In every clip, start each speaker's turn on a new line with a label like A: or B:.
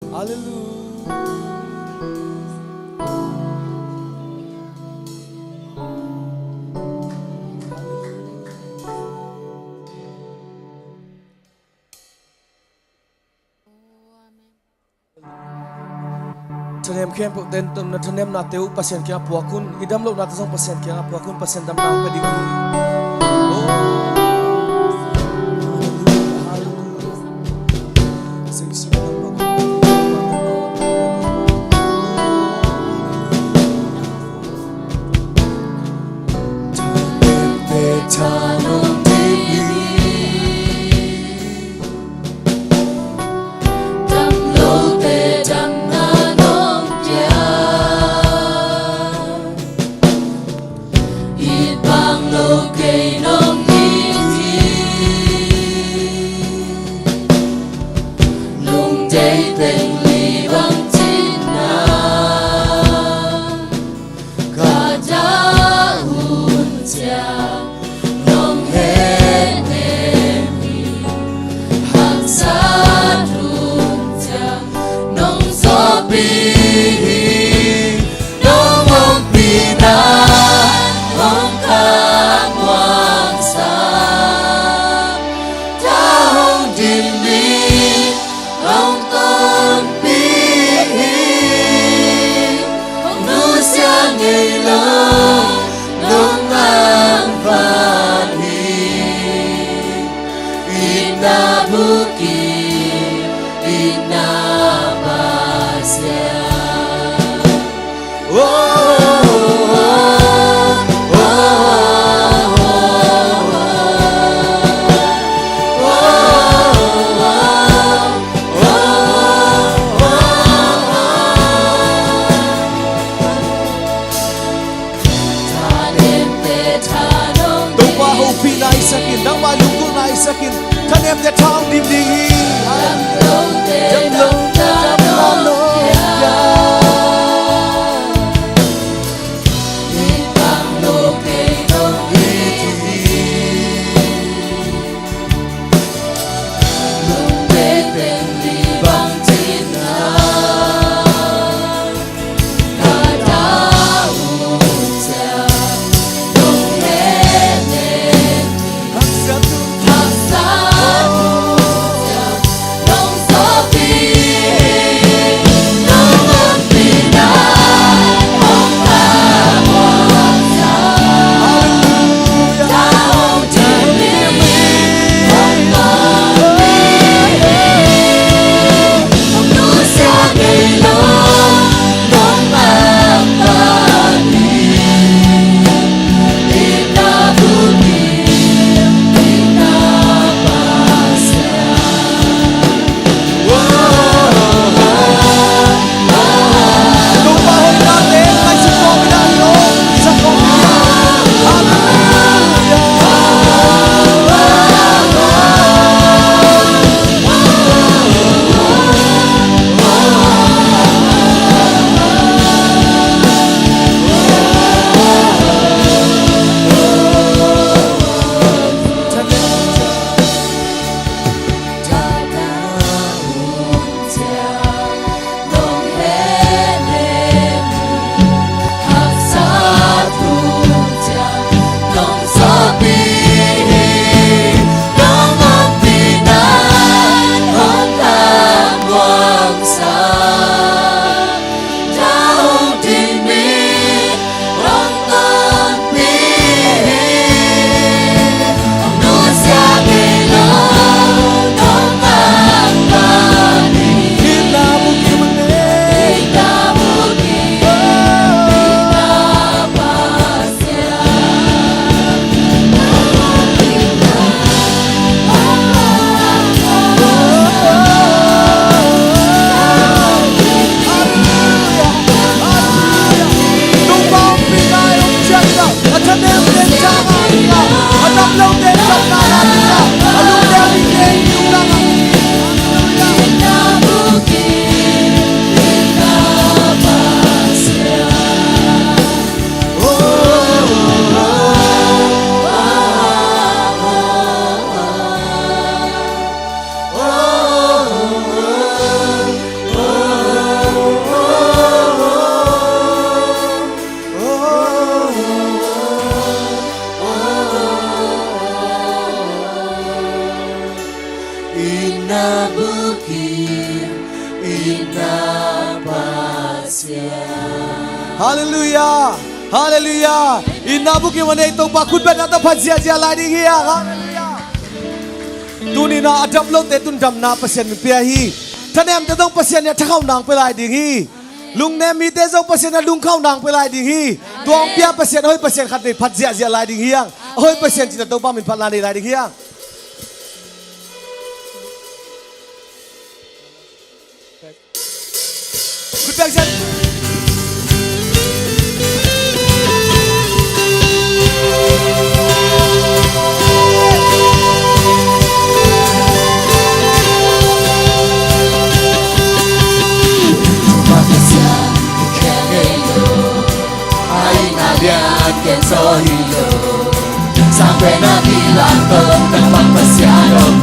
A: Hallelujah. Tanem kem po ten tum na tanem na teu pasien kya puakun idam lo na tasong pasien kya puakun pasien dam na peding. Tanem the town dim ding jam lo Hallelujah. Hallelujah. Inabuki mo na itong bakudban at padsya-dya lagi hiya. Hallelujah. Tuni na adamlong tetun dam na pasyan mi piyahi. Tanem tetong pasyan niya takaw nang pilay dinghi. Lung nem mi tezong pasyan na lungkaw nang pilay dinghi. Tuang piya pasyan hoy pasyan khat ni padsya-dya lagi hiyang. Hoy pasyan cita to pa min palani lagi hiyang. Good pasyan.
B: Sampai nabi lantung tempat persiaran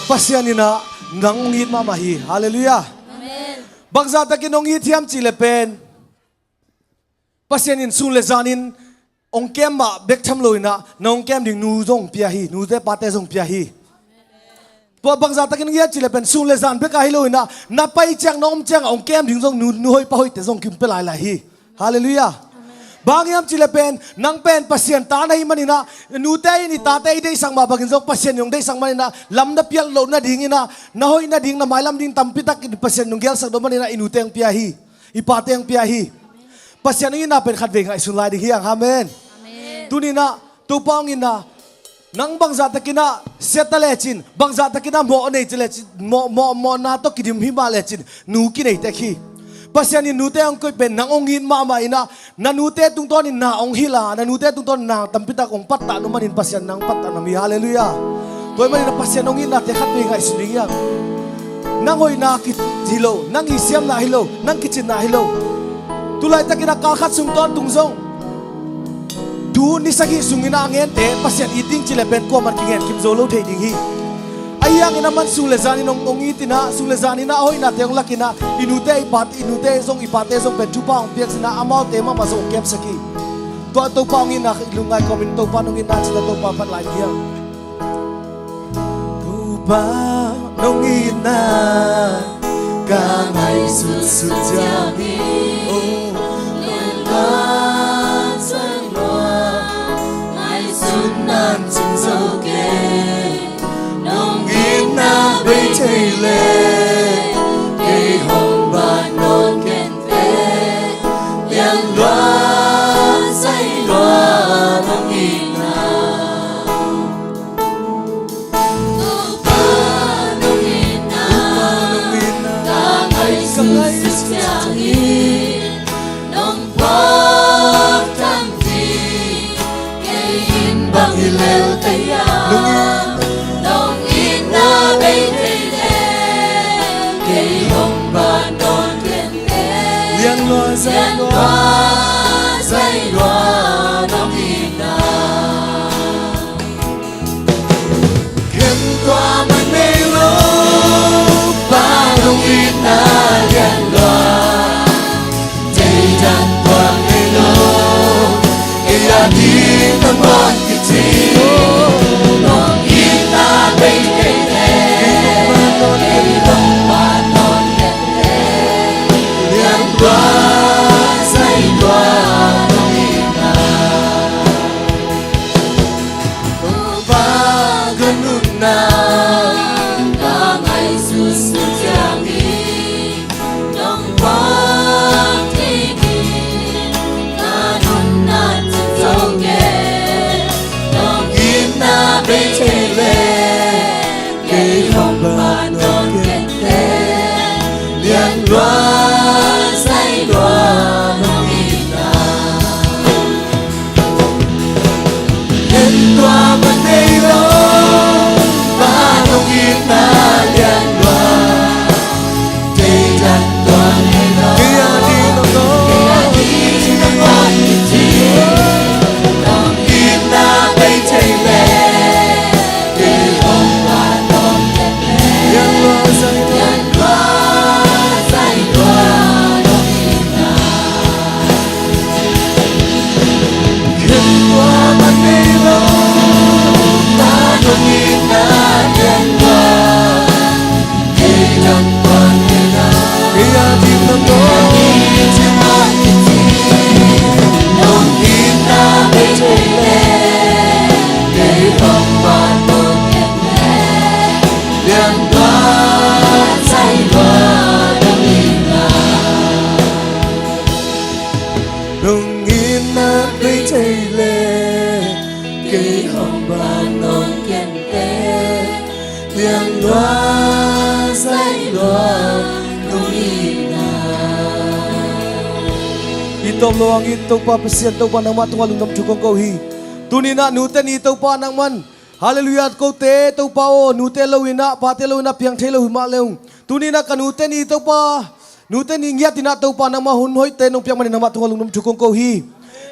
A: Pasyanina nangungit mamahi. Hallelujah. Bangsa ta kinongit hiam chilepen. Pasyanin sulezanin ongkem ma bektham loina nongkem ding nu jong piahi nu te pate jong piahi. Po bangsa ta kinongit chilepen sulezan bekahi loina na pai chang nom chang ongkem ding jong nu hoi pa hoi te jong kim pelai lai hi. Hallelujah. bangyam chile pen nang pen pasien ta na hi manina nu te ni ta te dei sang ma bagin jok pasien yong dei sang manina lam na pial lo na dingina na hoi na ding na mai lam ding tampi tak pasien nong gel sak do manina inu te ang pia hi ipate ang pia hi pasien ni na pen khat ve ngai sun lai di hi ang amen tunina tu pang ina nang bangza takina setale chin bangza takina mo nei chile mo na to kidim hi ma le chin nu ki nei te khi pasian ni nute ang koi pen nang ongin ma ma ina na nute tung ton na ong hila na nute tung ton na tampita kong patta no manin pasian nang patta na mi hallelujah toy manin pasian ongin na te khat mi ngai suling ya nang oi na ki hilo nang isiam na hilo nang kitchen na hilo tulai takina ka khat sung ton tung zong du ni sagi sungina ngen te pasian eating chile pen ko man kingen kim zolo the ding hi ayang ina man sulezani nong ongitina sulezani na hoi na teong lakina inute zong ipate zong pen chupa ong piak sina amau te ma zong kep saki to paung ina ilungai komin to panong ina sila to pa pat lai dia to pa nong ina ka ngai su jami oh nan chinh dâu kê nong in na bay chạy lệ cây hồng và non kèn tê liang loa say loa nong in na pa nong in na ta ngày xuân giang in nong qua thăm bang hilel kaya nong ina bay tele kay hong ba non kente liang loa say loa nong ina kem toa man mei lo ba nong ina liang loa day dan toa mei lo kaya di naman nong ina bay tele kay hong ba non kente liang loa say loa nong ina ba ganun na ka ngai susu jami nong pagtigil ganun na tsoge bay tele kay hong ba non kente liang loa say loa nong ina ken toa man nei lo ba nong ina liang loa day dan toa nei lo kaya di nong ina bay tele liang loa say loa nong ina itom loang ito pa pasien to pa nang matungalong nam chukong ko hi tunina nuten ito pa nang man hallelujah ko te to pa o nute lawina pate lawina piang thelo hima leung tunina kanuten ito pa nuten ingya tina to pa nang mahun hoi te nong piang man nang matungalong nam chukong ko hi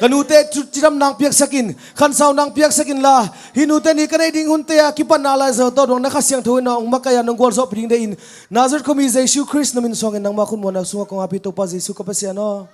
A: kanute chiram nang piak sakin khan saw nang piak sakin la hinute ni kanai ding hunte a kipan nala zo to dong nakhasyang thoi na makaya nong gol zo pring de in nazar komi jesu christ namin song nang makun mo na sunga kong api to pa jesu kapasiano